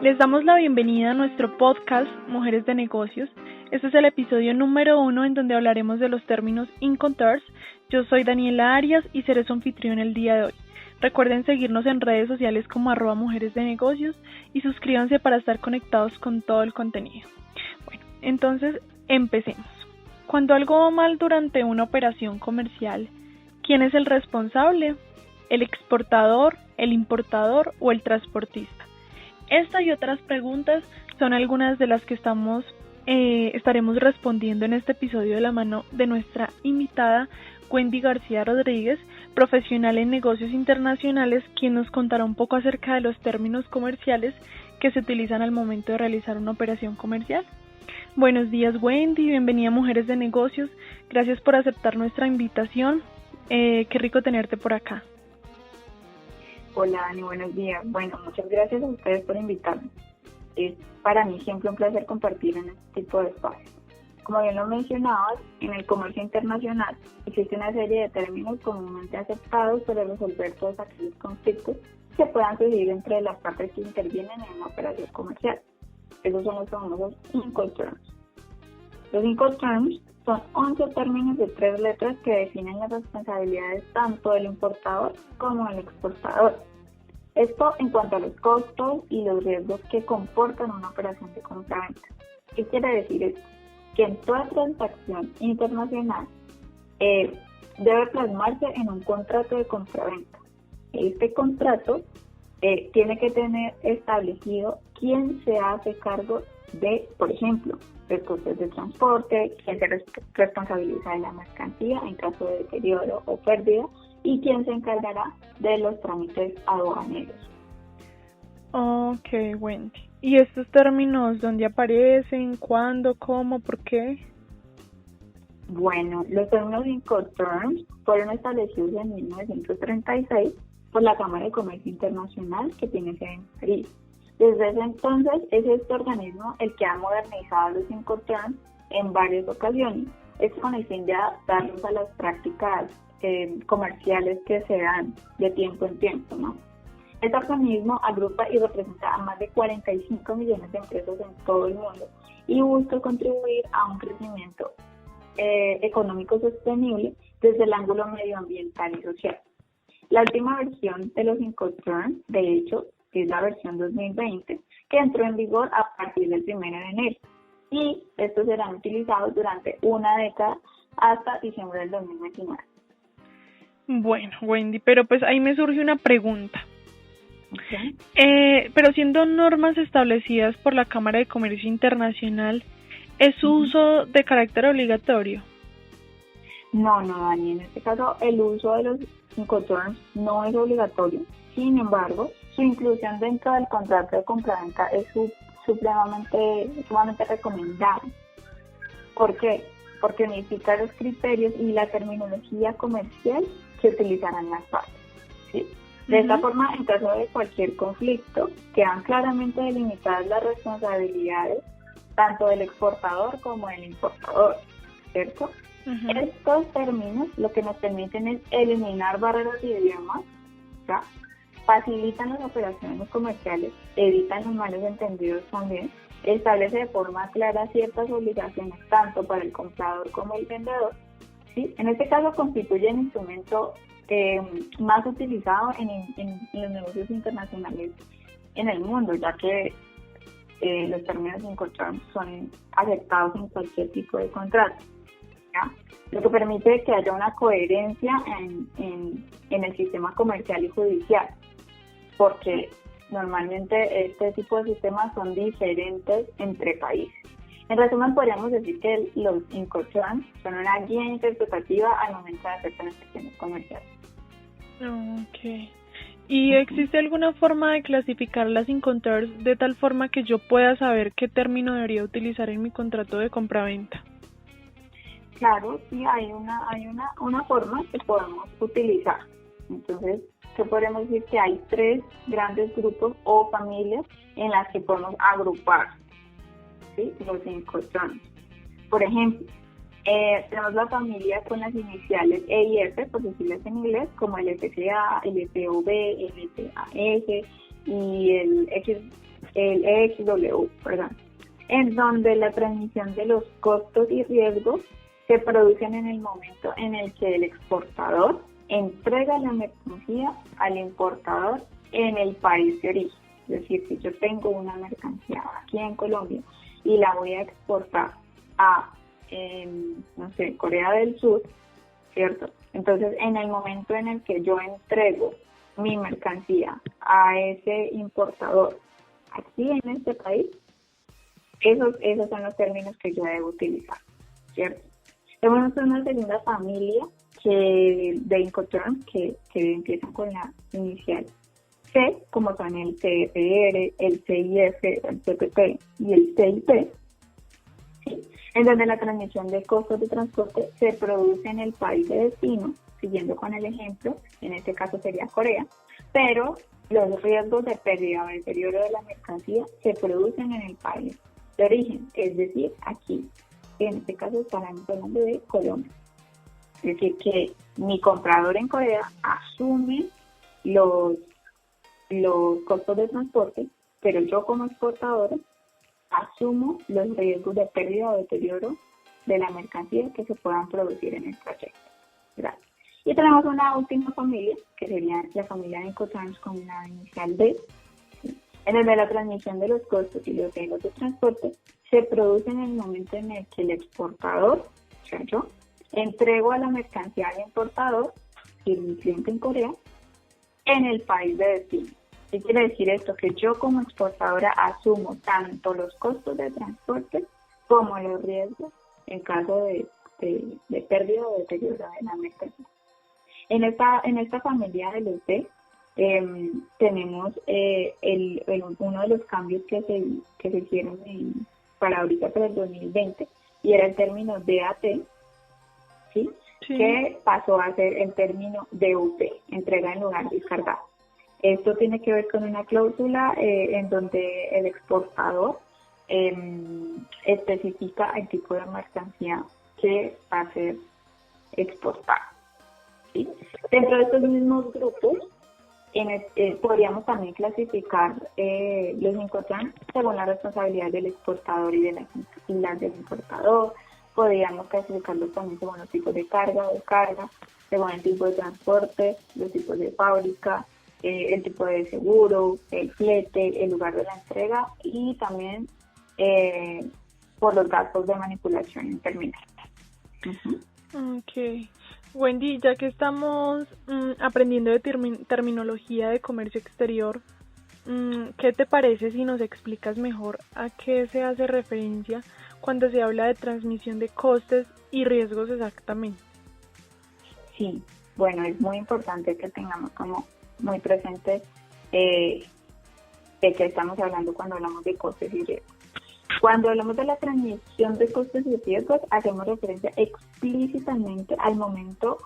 Les damos la bienvenida a nuestro podcast Mujeres de Negocios. Este es el episodio número 1 en donde hablaremos de los términos Incoterms. Yo soy Daniela Arias y seré su anfitrión el día de hoy. Recuerden seguirnos en redes sociales como @Mujeres de Negocios y suscríbanse para estar conectados con todo el contenido. Bueno, entonces empecemos. Cuando algo va mal durante una operación comercial, ¿quién es el responsable? ¿El exportador, el importador o el transportista? Esta y otras preguntas son algunas de las que estaremos respondiendo en este episodio de la mano de nuestra invitada Wendy García Rodríguez, profesional en negocios internacionales, quien nos contará un poco acerca de los términos comerciales que se utilizan al momento de realizar una operación comercial. Buenos días, Wendy, bienvenida a Mujeres de Negocios, gracias por aceptar nuestra invitación, qué rico tenerte por acá. Hola Dani, buenos días. Bueno, muchas gracias a ustedes por invitarme. Es para mí siempre un placer compartir en este tipo de espacios. Como bien lo mencionabas, en el comercio internacional existe una serie de términos comúnmente aceptados para resolver todos aquellos conflictos que puedan surgir entre las partes que intervienen en una operación comercial. Esos son los famosos Incoterms. Los Incoterms son 11 términos de 3 letras que definen las responsabilidades tanto del importador como del exportador. Esto en cuanto a los costos y los riesgos que comportan una operación de compra-venta. ¿Qué quiere decir esto? Que en toda transacción internacional debe plasmarse en un contrato de compra-venta. Este contrato tiene que tener establecido quién se hace cargo de, por ejemplo, los costos de transporte, quién se responsabiliza de la mercancía en caso de deterioro o pérdida y quién se encargará de los trámites aduaneros. Ok, Wendy. ¿Y estos términos dónde aparecen? ¿Cuándo? ¿Cómo? ¿Por qué? Bueno, los términos Incoterms fueron establecidos en 1936 por la Cámara de Comercio Internacional que tiene sede en París. Desde ese entonces es este organismo el que ha modernizado los Incoterms en varias ocasiones. Esto con el fin de adaptarlos a las prácticas comerciales que se dan de tiempo en tiempo, ¿no? Este organismo agrupa y representa a más de 45 millones de empresas en todo el mundo y busca contribuir a un crecimiento económico sostenible desde el ángulo medioambiental y social. La última versión de los Incoterms, de hecho, es la versión 2020, que entró en vigor a partir del 1 de enero. Y estos serán utilizados durante una década hasta diciembre del 2029. Bueno, Wendy, pero pues ahí me surge una pregunta. Okay. Pero siendo normas establecidas por la Cámara de Comercio Internacional, ¿es su uso de carácter obligatorio? No, Dani, en este caso el uso de los Incoterms no es obligatorio. Sin embargo, su inclusión dentro del contrato de compraventa es sumamente recomendable. ¿Por qué? Porque unifica los criterios y la terminología comercial que utilizarán las partes. ¿Sí? De esta forma, en caso de cualquier conflicto, quedan claramente delimitadas las responsabilidades tanto del exportador como del importador, ¿cierto? Estos términos lo que nos permiten es eliminar barreras de idiomas, ¿ya? Facilitan las operaciones comerciales, evitan los malos entendidos también, establece de forma clara ciertas obligaciones tanto para el comprador como el vendedor, ¿sí? En este caso constituye el instrumento más utilizado en los negocios internacionales en el mundo, ya que los términos Incoterms son aceptados en cualquier tipo de contrato, ¿ya? Lo que permite que haya una coherencia en el sistema comercial y judicial, porque normalmente este tipo de sistemas son diferentes entre países. En resumen, podríamos decir que los Incoterms son una guía interpretativa al momento de hacer transacciones comerciales. Ok. ¿Y existe alguna forma de clasificar las Incoterms de tal forma que yo pueda saber qué término debería utilizar en mi contrato de compraventa? Claro, sí, hay una forma que podemos utilizar. Entonces, ¿qué podemos decir? Que hay 3 grandes grupos o familias en las que podemos agrupar, ¿sí?, los Incoterms. Por ejemplo, tenemos la familia con las iniciales E y F, por decirles en inglés, como el FCA, el FOB, el FAS y el el EXW, perdón, en donde la transmisión de los costos y riesgos se producen en el momento en el que el exportador entrega la mercancía al importador en el país de origen. Es decir, si yo tengo una mercancía aquí en Colombia y la voy a exportar a, no sé, Corea del Sur, ¿cierto? Entonces, en el momento en el que yo entrego mi mercancía a ese importador aquí en este país, esos son los términos que yo debo utilizar, ¿cierto? Tenemos una segunda familia de Incoterms que empiezan con la inicial C, como son el CFR, el CIF, el CPP y el CIP, ¿sí? En donde la transmisión de costos de transporte se produce en el país de destino, siguiendo con el ejemplo, en este caso sería Corea, pero los riesgos de pérdida o deterioro de la mercancía se producen en el país de origen, es decir, aquí. En este caso estaremos hablando de Colombia. Es decir, que mi comprador en Corea asume los costos de transporte, pero yo como exportadora asumo los riesgos de pérdida o deterioro de la mercancía que se puedan producir en el trayecto. Gracias. Y tenemos una última familia, que sería la familia de Incoterms con la inicial D, en donde la transmisión de los costos y los riesgos de transporte se produce en el momento en el que el exportador, o sea yo, entrego a la mercancía al importador, y mi cliente en Corea, en el país de destino. ¿Qué quiere decir esto? Que yo como exportadora asumo tanto los costos de transporte como los riesgos en caso de pérdida o deterioro de la mercancía. En esta familia de los D, tenemos uno de los cambios que se hicieron para ahorita, para el 2020, y era el término DAT, ¿sí? Sí. Que pasó a ser el término DUP, entrega en lugar de descargado. Esto tiene que ver con una cláusula en donde el exportador especifica el tipo de mercancía que va a ser exportada, ¿sí? Dentro de estos mismos grupos, podríamos también clasificar los Incoterms según la responsabilidad del exportador y las del importador. Podríamos clasificarlos también según los tipos de carga o descarga, según el tipo de transporte, los tipos de fábrica, el tipo de seguro, el flete, el lugar de la entrega y también por los gastos de manipulación en terminal. Okay. Wendy, ya que estamos aprendiendo de terminología de comercio exterior, ¿qué te parece si nos explicas mejor a qué se hace referencia cuando se habla de transmisión de costes y riesgos exactamente? Sí, bueno, es muy importante que tengamos como muy presente de qué estamos hablando cuando hablamos de costes y riesgos. Cuando hablamos de la transmisión de costes y riesgos, hacemos referencia explícitamente al momento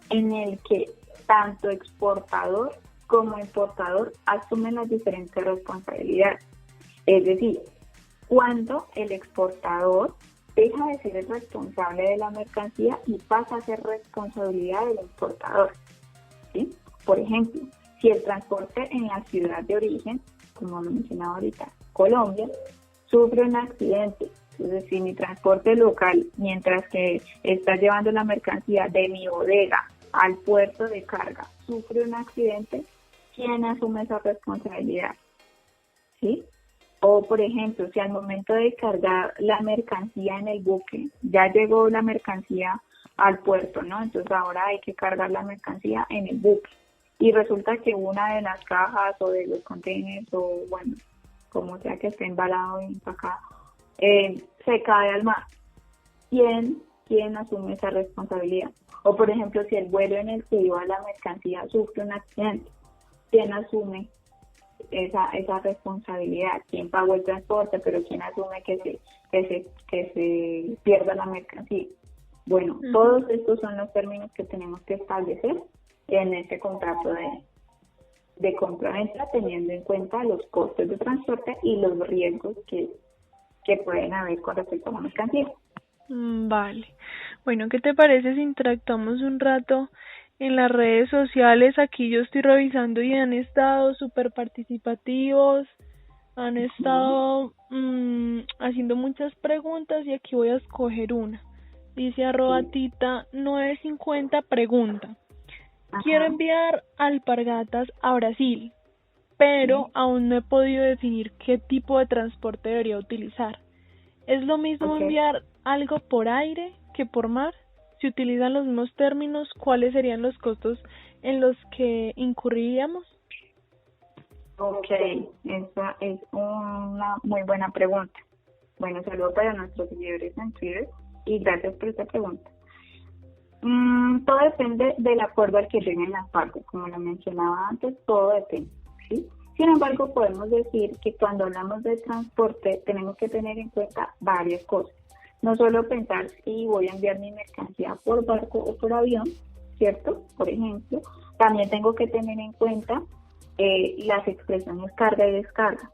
en el que tanto exportador como importador asumen las diferentes responsabilidades. Es decir, cuando el exportador deja de ser el responsable de la mercancía y pasa a ser responsabilidad del importador, ¿sí? Por ejemplo, si el transporte en la ciudad de origen, como lo mencionaba ahorita, Colombia, sufre un accidente, es decir, mi transporte local, mientras que está llevando la mercancía de mi bodega al puerto de carga, sufre un accidente, ¿quién asume esa responsabilidad? ¿Sí? O, por ejemplo, si al momento de cargar la mercancía en el buque, ya llegó la mercancía al puerto, ¿no? Entonces ahora hay que cargar la mercancía en el buque. Y resulta que una de las cajas o de los containers o, bueno, como sea que esté embalado y empacado, se cae al mar. ¿Quién asume esa responsabilidad? O, por ejemplo, si el vuelo en el que iba la mercancía sufre un accidente, ¿quién asume esa responsabilidad? ¿Quién pagó el transporte? Pero ¿quién asume que se pierda la mercancía? Bueno, todos estos son los términos que tenemos que establecer en este contrato de compra-venta, teniendo en cuenta los costes de transporte y los riesgos que pueden haber con respecto a la mercancía. Vale. Bueno, ¿qué te parece si interactuamos un rato en las redes sociales? Aquí yo estoy revisando y han estado súper participativos. Han estado haciendo muchas preguntas y aquí voy a escoger una. Dice @tita 950 pregunta. Quiero enviar alpargatas a Brasil, pero aún no he podido definir qué tipo de transporte debería utilizar. ¿Es lo mismo enviar algo por aire que por mar? Si utilizan los mismos términos, ¿cuáles serían los costos en los que incurriríamos? Ok, esa es una muy buena pregunta. Bueno, saludo para nuestros seguidores en Twitter y gracias por esta pregunta. Todo depende del acuerdo al que lleguen las partes. Como lo mencionaba antes, todo depende, ¿sí? Sin embargo, podemos decir que cuando hablamos de transporte tenemos que tener en cuenta varias cosas. No solo pensar si voy a enviar mi mercancía por barco o por avión, ¿cierto? Por ejemplo, también tengo que tener en cuenta las expresiones carga y descarga.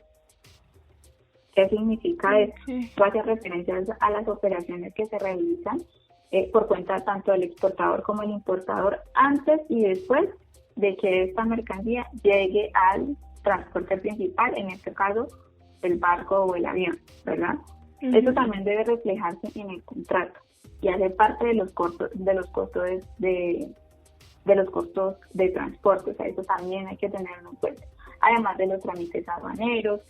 ¿Qué significa esto? Esto hace referencia a las operaciones que se realizan por cuenta tanto del exportador como el importador antes y después de que esta mercancía llegue al transporte principal, en este caso el barco o el avión, ¿verdad? Eso también debe reflejarse en el contrato y hacer parte de los costos de transporte. O sea, eso también hay que tenerlo en cuenta. Además de los trámites aduaneros,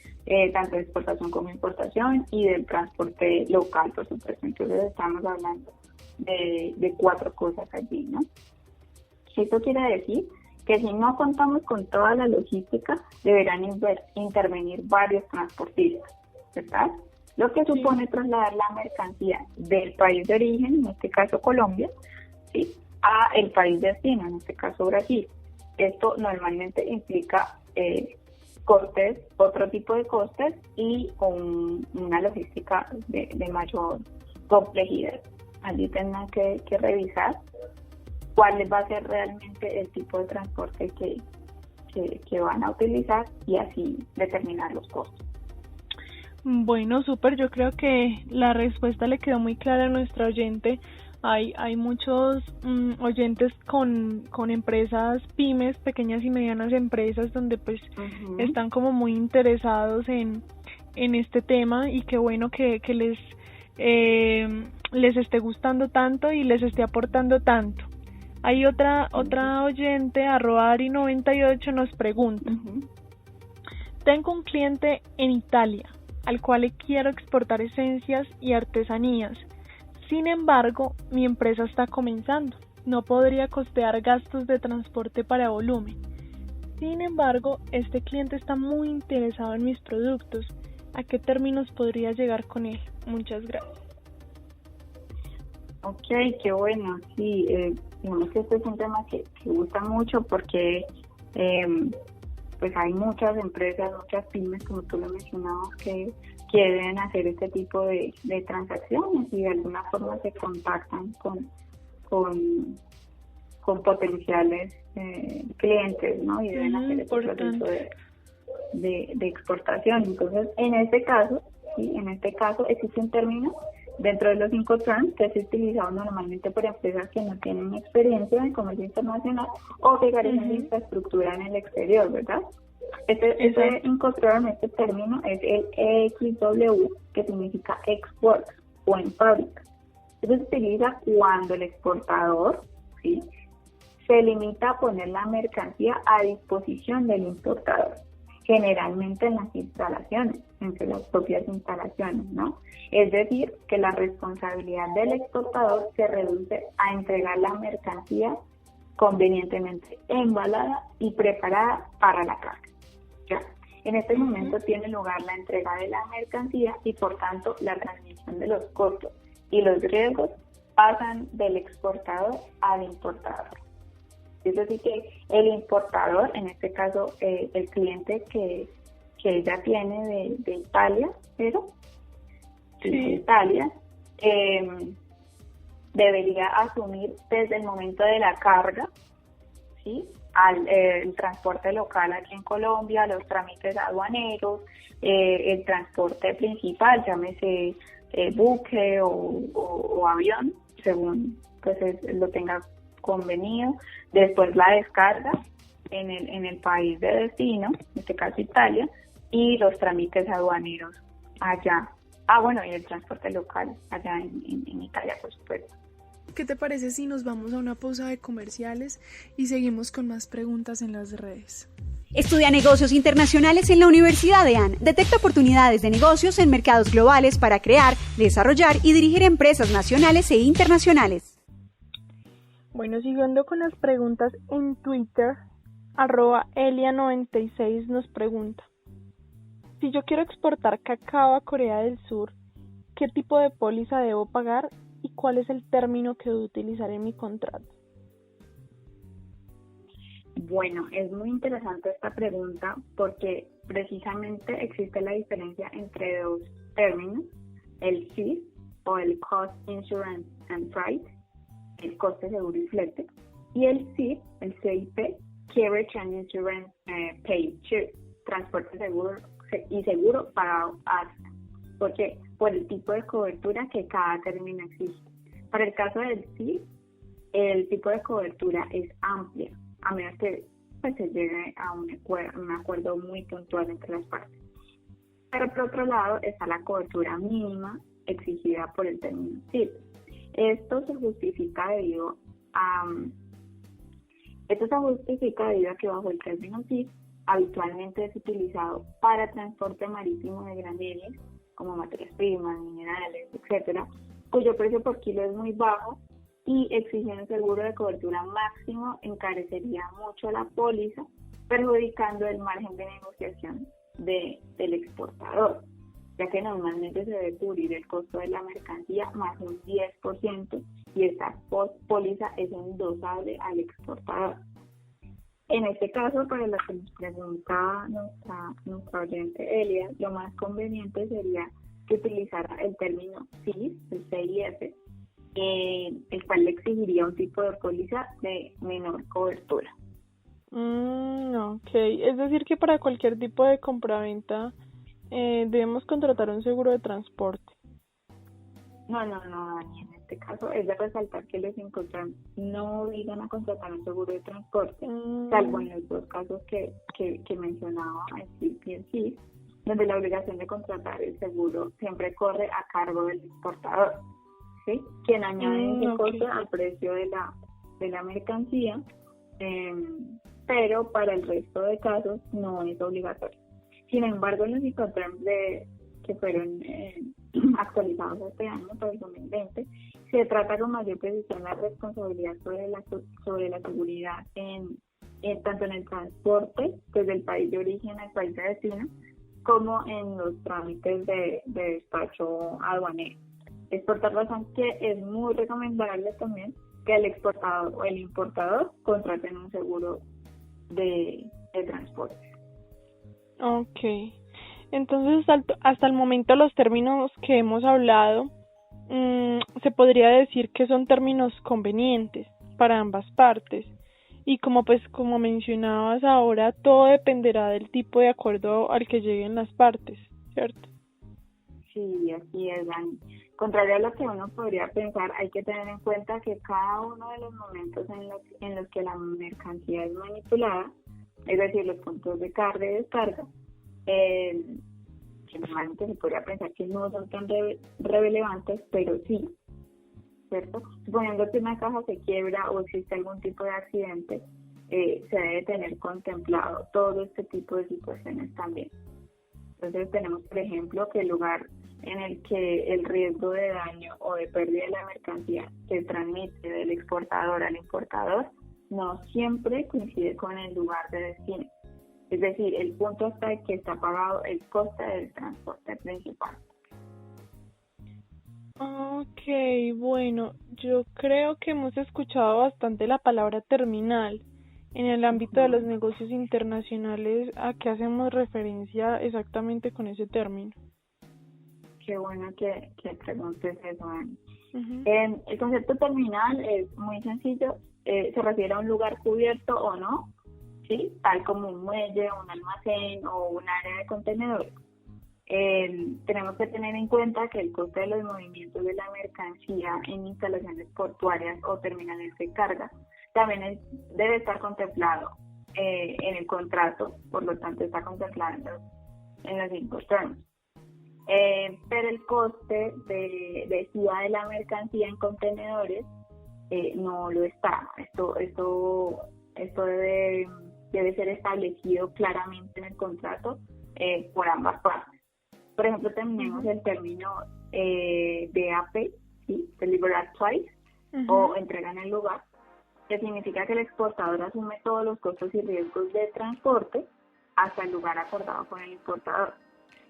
tanto de exportación como importación y del transporte local, por supuesto. Entonces estamos hablando de 4 cosas allí, ¿no? Esto quiere decir que si no contamos con toda la logística, deberán intervenir varios transportistas, ¿verdad? Lo que supone trasladar la mercancía del país de origen, en este caso Colombia, ¿sí?, a el país de destino, en este caso Brasil. Esto normalmente implica costes, otro tipo de costes y una logística de mayor complejidad. Allí tendrán que revisar cuál va a ser realmente el tipo de transporte que van a utilizar y así determinar los costos. Bueno, súper, yo creo que la respuesta le quedó muy clara a nuestra oyente. Hay muchos oyentes con empresas pymes, pequeñas y medianas empresas, donde pues están como muy interesados en este tema, y qué bueno que les esté gustando tanto y les esté aportando tanto. Hay otra oyente, @ari98, nos pregunta: tengo un cliente en Italia al cual le quiero exportar esencias y artesanías. Sin embargo, mi empresa está comenzando. No podría costear gastos de transporte para volumen. Sin embargo, este cliente está muy interesado en mis productos. ¿A qué términos podría llegar con él? Muchas gracias. Ok, qué bueno. Sí, digamos que este es un tema que gusta mucho porque pues hay muchas empresas, muchas pymes, como tú lo mencionabas, que quieren hacer este tipo de transacciones y de alguna forma se contactan con potenciales clientes, ¿no? Y deben hacer este proceso de exportación. Entonces, en este caso existe un término dentro de los 5 terms que es utilizado normalmente por empresas que no tienen experiencia en comercio internacional o que carecen de infraestructura en el exterior, ¿verdad? Este Incoterm, este término, es el EXW, que significa export o en fábrica. Eso se utiliza cuando el exportador, ¿sí?, se limita a poner la mercancía a disposición del importador, generalmente en las instalaciones, entre las propias instalaciones, ¿no? Es decir, que la responsabilidad del exportador se reduce a entregar la mercancía convenientemente embalada y preparada para la carga. Ya. En este momento tiene lugar la entrega de la mercancía y por tanto la transmisión de los costos y los riesgos pasan del exportador al importador. Es decir, que el importador, en este caso el cliente que ella tiene de Italia, de Italia, debería asumir desde el momento de la carga, ¿sí?, el transporte local aquí en Colombia, los trámites aduaneros, el transporte principal, llámese buque o avión, según pues lo tenga convenido. Después la descarga en el país de destino, en este caso Italia, y los trámites aduaneros allá. Bueno, y el transporte local allá en Italia, por supuesto. ¿Qué te parece si nos vamos a una pausa de comerciales y seguimos con más preguntas en las redes? Estudia negocios internacionales en la Universidad de Ann. Detecta oportunidades de negocios en mercados globales para crear, desarrollar y dirigir empresas nacionales e internacionales. Bueno, siguiendo con las preguntas en Twitter, @Elia96 nos pregunta: si yo quiero exportar cacao a Corea del Sur, ¿qué tipo de póliza debo pagar y cuál es el término que debo utilizar en mi contrato? Bueno, es muy interesante esta pregunta porque precisamente existe la diferencia entre dos términos, el CIF o el Cost Insurance and Freight, el coste seguro y flete, y el CIP, el CIP, Carriage and Insurance Paid, transporte seguro y seguro pagado hasta, porque por el tipo de cobertura que cada término exige. Para el caso del CIP, el tipo de cobertura es amplia, a menos que se llegue a un acuerdo muy puntual entre las partes. Pero por otro lado está la cobertura mínima exigida por el término CIP. Esto se justifica debido a que bajo el término CIP habitualmente es utilizado para transporte marítimo de graneles como materias primas, minerales, etcétera, cuyo precio por kilo es muy bajo y exigir un seguro de cobertura máximo encarecería mucho la póliza, perjudicando el margen de negociación del exportador, ya que normalmente se debe cubrir el costo de la mercancía más un 10% y esta póliza es endosable al exportador. En este caso, para lo que nos pregunta nuestra oyente Elia, lo más conveniente sería que utilizara el término CIF, el CIF, el cual le exigiría un tipo de póliza de menor cobertura. Ok, es decir que para cualquier tipo de compraventa debemos contratar un seguro de transporte. No, Dani, en este caso es de resaltar que los Incoterms no obligan a contratar un seguro de transporte, salvo en los dos casos que mencionaba, el CIF y el CIF, donde la obligación de contratar el seguro siempre corre a cargo del exportador, ¿sí? Quien añade ese costo al precio de la mercancía, pero para el resto de casos no es obligatorio. Sin embargo, los Incoterms que fueron actualizados este año, para el 2020, se trata con mayor precisión la responsabilidad sobre la seguridad tanto en el transporte desde el país de origen al país de destino, como en los trámites de despacho aduanero. Es por tal razón que es muy recomendable también que el exportador o el importador contraten un seguro de transporte. Ok. Entonces, hasta el momento los términos que hemos hablado, se podría decir que son términos convenientes para ambas partes. Y como mencionabas ahora, todo dependerá del tipo de acuerdo al que lleguen las partes, ¿cierto? Sí, así es, Dani. Contrario a lo que uno podría pensar, hay que tener en cuenta que cada uno de los momentos en los que la mercancía es manipulada, es decir, los puntos de carga y descarga, que normalmente se podría pensar que no son tan relevantes, pero sí, ¿cierto? Suponiendo que una caja se quiebra o existe algún tipo de accidente, se debe tener contemplado todo este tipo de situaciones también. Entonces tenemos, por ejemplo, que el lugar en el que el riesgo de daño o de pérdida de la mercancía se transmite del exportador al importador no siempre coincide con el lugar de destino. Es decir, el punto hasta el que está pagado el coste del transporte principal. Ok, bueno, yo creo que hemos escuchado bastante la palabra terminal. En el ámbito de los negocios internacionales, ¿a qué hacemos referencia exactamente con ese término? Qué bueno que preguntes eso, Ani. El concepto terminal es muy sencillo, se refiere a un lugar cubierto o no, ¿sí? Tal como un muelle, un almacén o un área de contenedores. Tenemos que tener en cuenta que el coste de los movimientos de la mercancía en instalaciones portuarias o terminales de carga también debe estar contemplado en el contrato, por lo tanto está contemplado en los Incoterms. Pero el coste de SIVA de la mercancía en contenedores no lo está. Esto debe ser establecido claramente en el contrato por ambas partes. Por ejemplo, tenemos el término DAP, ¿sí? Delivered Twice, o entrega en el lugar, que significa que el exportador asume todos los costos y riesgos de transporte hasta el lugar acordado con el importador.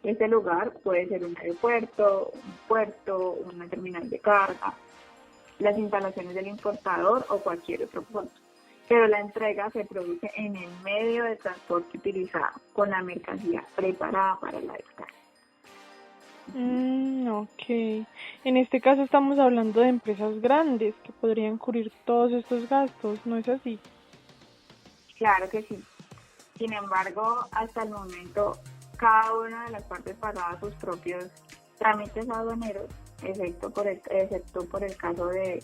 Este lugar puede ser un aeropuerto, un puerto, una terminal de carga, las instalaciones del importador o cualquier otro punto. Pero la entrega se produce en el medio de transporte utilizado, con la mercancía preparada para la descarga. Ok. En este caso estamos hablando de empresas grandes que podrían cubrir todos estos gastos, ¿no es así? Claro que sí. Sin embargo, hasta el momento, cada una de las partes pagaba sus propios trámites aduaneros, excepto por el caso del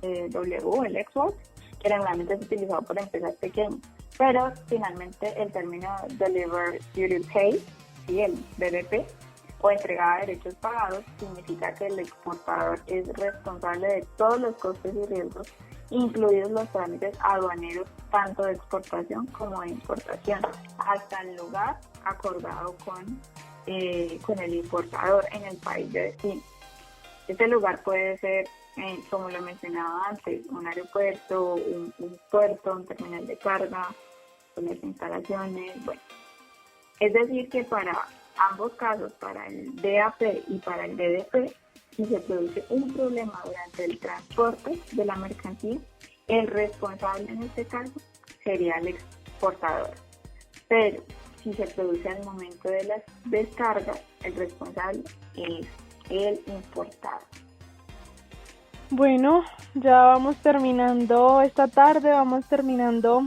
XW, el export, que generalmente es utilizado por empresas pequeñas. Pero finalmente el término Delivered Duty Paid, ¿sí? El DDP, o entregada de derechos pagados, significa que el exportador es responsable de todos los costes y riesgos, incluidos los trámites aduaneros tanto de exportación como de importación, hasta el lugar acordado con el importador en el país de destino. Este lugar puede ser, como lo mencionaba antes, un aeropuerto, un puerto, un terminal de carga, unas instalaciones, bueno. Es decir que para ambos casos, para el DAP y para el DDP, si se produce un problema durante el transporte de la mercancía, el responsable en este caso sería el exportador. Pero si se produce al momento de las descargas, el responsable es el importador. Bueno, ya vamos terminando esta tarde, vamos terminando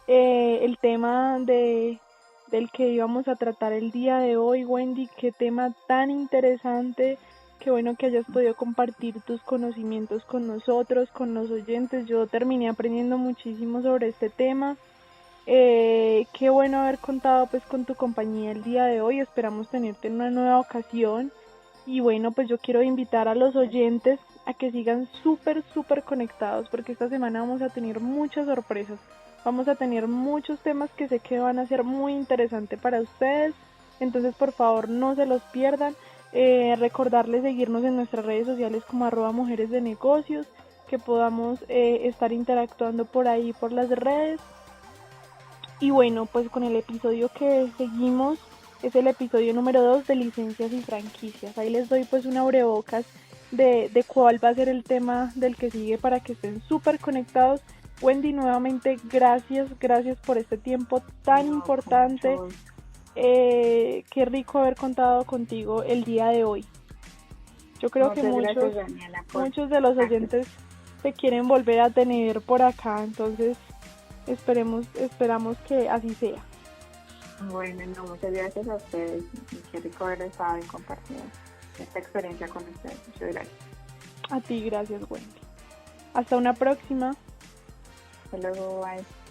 el tema del que íbamos a tratar el día de hoy. Wendy, qué tema tan interesante. Qué bueno que hayas podido compartir tus conocimientos con nosotros, con los oyentes. Yo terminé aprendiendo muchísimo sobre este tema. Qué bueno haber contado pues con tu compañía el día de hoy. Esperamos tenerte en una nueva ocasión. Y bueno, pues yo quiero invitar a los oyentes a que sigan súper conectados, porque esta semana vamos a tener muchas sorpresas. Vamos a tener muchos temas que sé que van a ser muy interesantes para ustedes. Entonces, por favor, no se los pierdan. Recordarles seguirnos en nuestras redes sociales como @mujeresdenegocios, que podamos estar interactuando por ahí, por las redes. Y bueno, pues con el episodio que seguimos, es el episodio número 2 de licencias y franquicias. Ahí les doy pues un abrebocas de cuál va a ser el tema del que sigue para que estén súper conectados. Wendy, nuevamente gracias por este tiempo tan importante. Qué rico haber contado contigo el día de hoy. Yo creo que muchos de los oyentes te quieren volver a tener por acá, entonces esperamos que así sea. Bueno, muchas gracias a ustedes. Qué rico haber estado y compartido esta experiencia con ustedes. Muchas gracias. A ti, gracias, Wendy. Hasta una próxima. Hasta luego, bye.